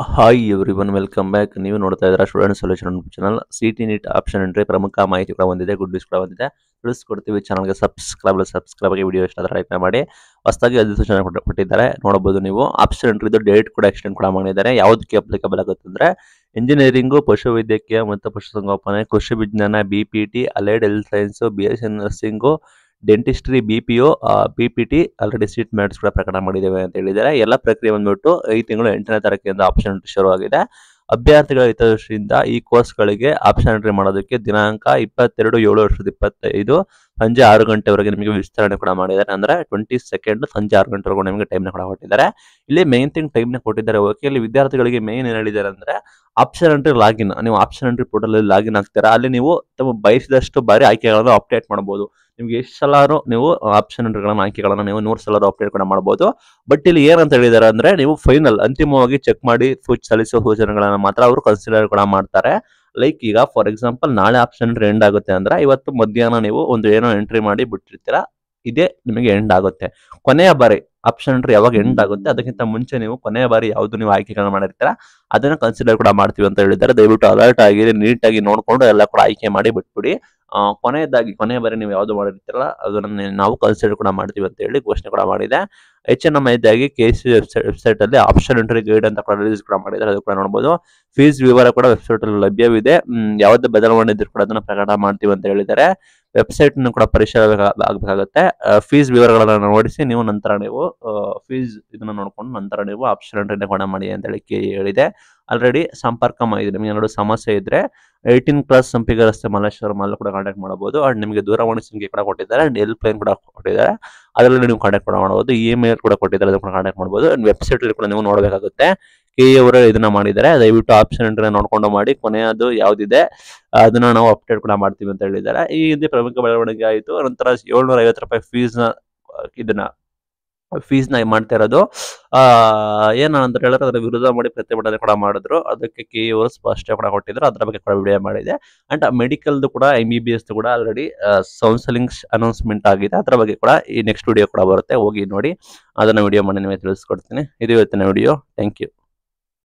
Hi everyone welcome back. ನೀವು ನೋಡ್ತಾ ಇದ್ದೀರಾ student solution channel. CET NEET option entry ಪ್ರಮುಖ ಮಾಹಿತಿ ಕೂಡ ಬಂದಿದೆ, ಗುಡ್ ನ್ಯೂಸ್ ಕೂಡ ಬಂದಿದೆ, ತಿಳಿಸ್ಕೊಡ್ತೀವಿ. ಚಾನಲ್ಗೆ ಸಬ್ಸ್ಕ್ರೈಬ್ ಆಗಿ ವಿಡಿಯೋ ಇಷ್ಟ ಆದರೆ ಲೈಕ್ ಮಾಡಿ. ಹೊಸದಾಗಿ ಅಧಿಸೂಚನೆ ಕೊಟ್ಟಿದ್ದಾರೆ, ನೋಡಬಹುದು ನೀವು. ಆಪ್ಷನ್ ಎಂಟ್ರಿದು ಡೇಟ್ ಕೂಡ ಎಕ್ಸ್ಟೆಂಡ್ ಕೂಡ ಮಾಡಿದ್ದಾರೆ. ಯಾವುದಕ್ಕೆ ಅಪ್ಲಿಕಬಲ್ ಆಗುತ್ತೆ ಅಂದ್ರೆ ಇಂಜಿನಿಯರಿಂಗು, ಪಶುವೈದ್ಯಕೀಯ ಮತ್ತು ಪಶುಸಂಗೋಪನೆ, ಕೃಷಿ ವಿಜ್ಞಾನ, BPT, allied health science, BSc nursing, dentistry, BPO, PPT already seat merits ಕೂಡ ಪ್ರಕಟ ಮಾಡಿದ್ದೇವೆ ಅಂತ ಹೇಳಿದ್ದಾರೆ. ಎಲ್ಲ ಪ್ರಕ್ರಿಯೆ ಬಂದ್ಬಿಟ್ಟು ಈ ತಿಂಗಳು 8ನೇ ತಾರೀಕಿಂದ ಆಪ್ಷನ್ ಎಂಟ್ರಿ ಶುರುವಾಗಿದೆ. ಅಭ್ಯರ್ಥಿಗಳ ಹಿತದೃಷ್ಟಿಯಿಂದ ಈ ಕೋರ್ಸ್ಗಳಿಗೆ ಆಪ್ಷನ್ ಎಂಟ್ರಿ ಮಾಡೋದಕ್ಕೆ ದಿನಾಂಕ 22/7/2025 ಸಂಜೆ 6 ಗಂಟೆವರೆಗೆ ನಿಮಗೆ ವಿಸ್ತರಣೆ ಕೂಡ ಮಾಡಿದ್ದಾರೆ. ಅಂದ್ರೆ 22 ಸಂಜೆ 6 ಗಂಟೆವರೆಗೂ ನಿಮಗೆ ಟೈಮ್ನ ಕೂಡ ಕೊಟ್ಟಿದ್ದಾರೆ. ಇಲ್ಲಿ ಮೇನ್ ಥಿಂಗ್ ಟೈಮ್ನ ಕೊಟ್ಟಿದ್ದಾರೆ. ಓಕೆ, ಇಲ್ಲಿ ವಿದ್ಯಾರ್ಥಿಗಳಿಗೆ ಮೇನ್ ಏನು ಹೇಳಿದ್ದಾರೆ ಅಂದ್ರೆ ಆಪ್ಷನ್ ಎಂಟ್ರಿ ಲಾಗಿನ್, ನೀವು ಆಪ್ಷನ್ ಎಂಟ್ರಿ ಪೋರ್ಟಲ್ ಅಲ್ಲಿ ಲಾಗಿನ್ ಆಗ್ತೀರಾ, ಅಲ್ಲಿ ನೀವು ತಮ್ಮ ಬಯಸಿದಷ್ಟು ಬಾರಿ ಆಯ್ಕೆಗಳನ್ನು ಅಪ್ಡೇಟ್ ಮಾಡಬಹುದು. ನಿಮ್ಗೆ ಎಷ್ಟು ಸಲಾರು ನೀವು ಆಪ್ಷನ್ ಎಂಟ್ರಿಗಳನ್ನು ಆಯ್ಕೆಗಳನ್ನು ನೀವು 100 ಸಲಾರು ಅಪ್ಡೇಟ್ ಕೂಡ ಮಾಡಬಹುದು. ಬಟ್ ಇಲ್ಲಿ ಏನಂತ ಹೇಳಿದ್ದಾರೆ ಅಂದ್ರೆ ನೀವು ಫೈನಲ್ ಅಂತಿಮವಾಗಿ ಚೆಕ್ ಮಾಡಿ ಸಲ್ಲಿಸುವ ಸೂಚನೆಗಳನ್ನು ಮಾತ್ರ ಅವರು ಕನ್ಸಿಡರ್ ಕೂಡ ಮಾಡ್ತಾರೆ. ಲೈಕ್ ಈಗ ಫಾರ್ ಎಕ್ಸಾಂಪಲ್ ನಾಳೆ ಆಪ್ಷನ್ ಎಂಟ್ರಿ ಎಂಡ್ ಆಗುತ್ತೆ ಅಂದ್ರೆ ಇವತ್ತು ಮಧ್ಯಾಹ್ನ ನೀವು ಒಂದು ಏನೋ ಎಂಟ್ರಿ ಮಾಡಿ ಬಿಟ್ಟಿರ್ತೀರಾ, ಇದೇ ನಿಮಗೆ ಎಂಡ್ ಆಗುತ್ತೆ. ಕೊನೆಯ ಬಾರಿ ಆಪ್ಷನ್ ಎಂಟ್ರಿ ಯಾವಾಗ ಎಂಡ್ ಆಗುತ್ತೆ ಅದಕ್ಕಿಂತ ಮುಂಚೆ ನೀವು ಕೊನೆಯ ಬಾರಿ ಯಾವ್ದು ನೀವು ಆಯ್ಕೆಗಳನ್ನ ಮಾಡಿರ್ತೀರಾ ಅದನ್ನ ಕನ್ಸಿಡರ್ ಕೂಡ ಮಾಡ್ತೀವಿ ಅಂತ ಹೇಳಿದ್ದಾರೆ. ದಯವಿಟ್ಟು ಅಲರ್ಟ್ ಆಗಿರಿ, ನೀಟಾಗಿ ನೋಡ್ಕೊಂಡು ಎಲ್ಲ ಕೂಡ ಆಯ್ಕೆ ಮಾಡಿ ಬಿಟ್ಬಿಡಿ. ಕೊನೆಯ ಬಾರಿ ನೀವು ಯಾವ್ದು ಮಾಡಿರ್ತೀರಲ್ಲ ಅದನ್ನ ನಾವು ಕನ್ಸಿಡರ್ ಕೂಡ ಮಾಡ್ತೀವಿ ಅಂತ ಹೇಳಿ ಘೋಷಣೆ ಕೂಡ ಮಾಡಿದೆ. ಹೆಚ್ಚಿನ ಮಾಹಿತಿಯಾಗಿ KC ವೆಬ್ಸೈಟ್ ಅಲ್ಲಿ ಆಪ್ಷನ್ ಎಂಟ್ರಿ ಗೈಡ್ ಅಂತ ಕೂಡ ರಿಲೀಸ್ ಕೂಡ ಮಾಡಿದ್ದಾರೆ, ಅದು ಕೂಡ ನೋಡಬಹುದು. ಫೀಸ್ ವಿವರ ಕೂಡ ವೆಬ್ಸೈಟ್ ಅಲ್ಲಿ ಲಭ್ಯವಿದೆ. ಯಾವುದೇ ಬದಲಾವಣೆ ಇದ್ರೂ ಕೂಡ ಅದನ್ನ ಪ್ರಕಟ ಮಾಡ್ತೀವಿ ಅಂತ ಹೇಳಿದ್ದಾರೆ. ವೆಬ್ಸೈಟ್ ಕೂಡ ಪರಿಶೀಲನೆ ಆಗಬೇಕಾಗುತ್ತೆ. ಫೀಸ್ ವಿವರಗಳನ್ನ ನೋಡಿಸಿ ನೀವು ನಂತರ ನೀವು ಫೀಸ್ ಇದನ್ನ ನೋಡ್ಕೊಂಡು ನಂತರ ನೀವು ಆಪ್ಷನ್ ಎಂಟ್ರಿನ ಕೂಡ ಮಾಡಿ ಅಂತ ಹೇಳಿ ಹೇಳಿದೆ. ಆಲ್ರೆಡಿ ಸಂಪರ್ಕ ಮಾಹಿತಿ ನಿಮಗೆ ಏನಾದ್ರು ಸಮಸ್ಯೆ ಇದ್ರೆ 18+ ಸಂಪಿಗೆ ರಸ್ತೆ, ಮಲ್ಲೇಶ್ವರಂ ಅಲ್ಲೂ ಕೂಡ ಕಾಂಟ್ಯಾಕ್ಟ್ ಮಾಡಬಹುದು. ಅಂಡ್ ನಿಮಗೆ ದೂರವಾಣಿ ಸಂಖ್ಯೆ ಕೂಡ ಕೊಟ್ಟಿದ್ದಾರೆ, ಅಂಡ್ ಹೆಲ್ಪ್ ಲೈನ್ ಕೂಡ ಕೊಟ್ಟಿದ್ದಾರೆ, ಅದರಲ್ಲಿ ನೀವು ಕಾಂಟ್ಯಾಕ್ಟ್ ಕೂಡ ಮಾಡಬಹುದು. ಇಮೇಲ್ ಕೂಡ ಕೊಟ್ಟಿದ್ದಾರೆ, ಅದನ್ನು ಕೂಡ ಕಾಂಟ್ಯಾಕ್ಟ್ ಮಾಡಬಹುದು. ಅಂಡ್ ವೆಬ್ಸೈಟ್ ಅಲ್ಲಿ ಕೂಡ ನೀವು ನೋಡಬೇಕಾಗುತ್ತೆ. KE ಅವರು ಇದನ್ನ ಮಾಡಿದ್ದಾರೆ. ದಯವಿಟ್ಟು ಆಪ್ಷನ್ ಎಂಟ್ರಿ ನೋಡ್ಕೊಂಡು ಮಾಡಿ. ಕೊನೆಯದು ಯಾವ್ದಿದೆ ಅದನ್ನ ನಾವು ಅಪ್ಡೇಟ್ ಕೂಡ ಮಾಡ್ತೀವಿ ಅಂತ ಹೇಳಿದ್ದಾರೆ. ಈ ಹಿಂದೆ ಪ್ರಮುಖ ಬೆಳವಣಿಗೆ ಆಯಿತು. ನಂತರ 750 ರೂಪಾಯಿ ಫೀಸ್ನ ಮಾಡ್ತಾ ಇರೋದು ಏನಂತ ಹೇಳಿದ್ರೆ ಅದರ ವಿರುದ್ಧ ಮಾಡಿ ಪ್ರತಿಭಟನೆ ಕೂಡ ಮಾಡಿದ್ರು. ಅದಕ್ಕೆ KE ಅವರು ಸ್ಪಷ್ಟ ಕೂಡ ಕೊಟ್ಟಿದ್ರು, ಅದರ ಬಗ್ಗೆ ಕೂಡ ವಿಡಿಯೋ ಮಾಡಿದೆ. ಅಂಡ್ ಮೆಡಿಕಲ್ದು ಕೂಡ MBBS ಕೂಡ ಆಲ್ರೆಡಿ ಕೌನ್ಸಿಲಿಂಗ್ ಅನೌನ್ಸ್ಮೆಂಟ್ ಆಗಿದೆ. ಅದರ ಬಗ್ಗೆ ಕೂಡ ಈ ನೆಕ್ಸ್ಟ್ ವಿಡಿಯೋ ಕೂಡ ಬರುತ್ತೆ, ಹೋಗಿ ನೋಡಿ. ಅದನ್ನ ವಿಡಿಯೋ ಮಾಡಿ ನಿಮಗೆ ತಿಳಿಸ್ಕೊಡ್ತೀನಿ. ಇದು ಇವತ್ತಿನ ವಿಡಿಯೋ. Thank you.